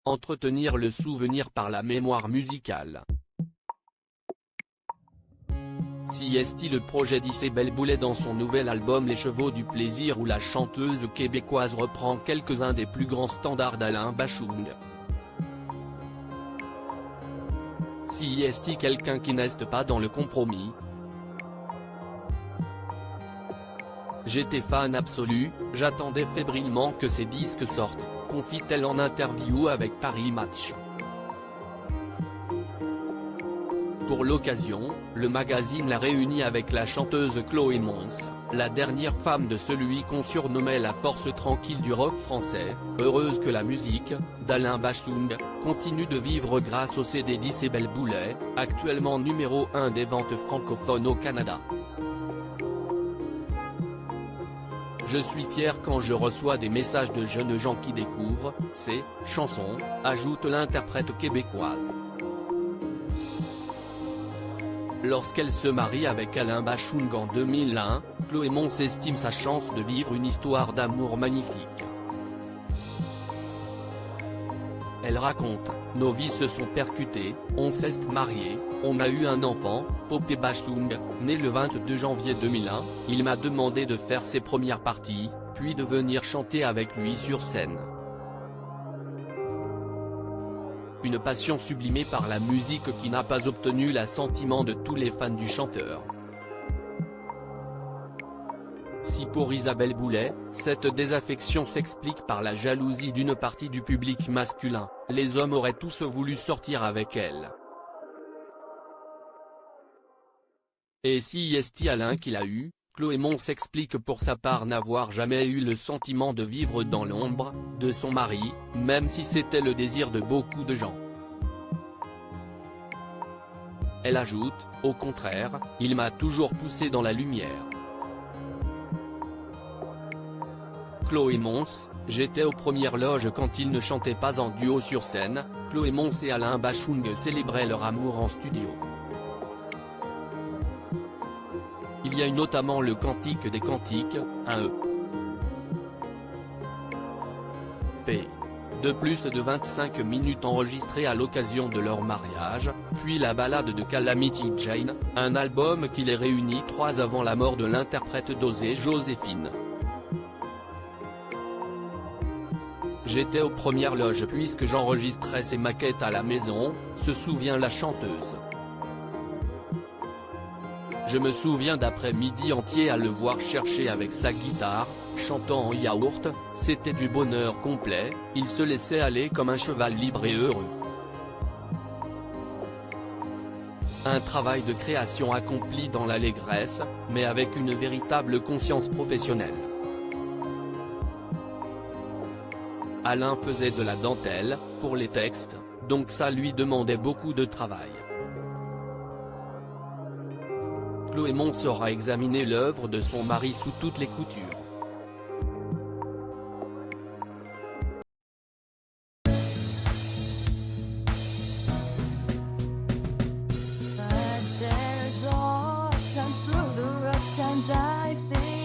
Entretenir le souvenir par la mémoire musicale. Si est-il le projet d'Isabelle Boulay dans son nouvel album Les Chevaux du Plaisir où la chanteuse québécoise reprend quelques-uns des plus grands standards d'Alain Bachung. Si est-il quelqu'un qui n'est pas dans le compromis. J'étais fan absolu, j'attendais fébrilement que ces disques sortent, confie-t-elle en interview avec Paris Match. Pour l'occasion, le magazine l'a réunie avec la chanteuse Chloé Mons, la dernière femme de celui qu'on surnommait la force tranquille du rock français, heureuse que la musique, d'Alain Bachung, continue de vivre grâce au CD d'Isabelle Boulay, actuellement numéro 1 des ventes francophones au Canada. Je suis fier quand je reçois des messages de jeunes gens qui découvrent ces chansons, ajoute l'interprète québécoise. Lorsqu'elle se marie avec Alain Bachung en 2001, Chloé Mons estime sa chance de vivre une histoire d'amour magnifique. Elle raconte, « Nos vies se sont percutées, on s'est mariés, on a eu un enfant, Popé Bachung, né le 22 janvier 2001, il m'a demandé de faire ses premières parties, puis de venir chanter avec lui sur scène. Une passion sublimée par la musique qui n'a pas obtenu l'assentiment de tous les fans du chanteur. Si pour Isabelle Boulay, cette désaffection s'explique par la jalousie d'une partie du public masculin, les hommes auraient tous voulu sortir avec elle. Et si est-il Alain qui l'a eu, Chloé Mons explique pour sa part n'avoir jamais eu le sentiment de vivre dans l'ombre de son mari, même si c'était le désir de beaucoup de gens. Elle ajoute, « Au contraire, il m'a toujours poussé dans la lumière. » Chloé Mons, j'étais aux premières loges quand ils ne chantaient pas en duo sur scène, Chloé Mons et Alain Bachung célébraient leur amour en studio. Il y a eu notamment le Cantique des Cantiques, un EP. De plus de 25 minutes enregistrées à l'occasion de leur mariage, puis la ballade de Calamity Jane, un album qui les réunit 3 avant la mort de l'interprète d'Osée Joséphine. J'étais aux premières loges puisque j'enregistrais ces maquettes à la maison, se souvient la chanteuse. Je me souviens d'après-midi entier à le voir chercher avec sa guitare, chantant en yaourt, c'était du bonheur complet, il se laissait aller comme un cheval libre et heureux. Un travail de création accompli dans l'allégresse, mais avec une véritable conscience professionnelle. Alain faisait de la dentelle, pour les textes, donc ça lui demandait beaucoup de travail. Chloé Mons aura examiné l'œuvre de son mari sous toutes les coutures. But there's all times through the rough times I think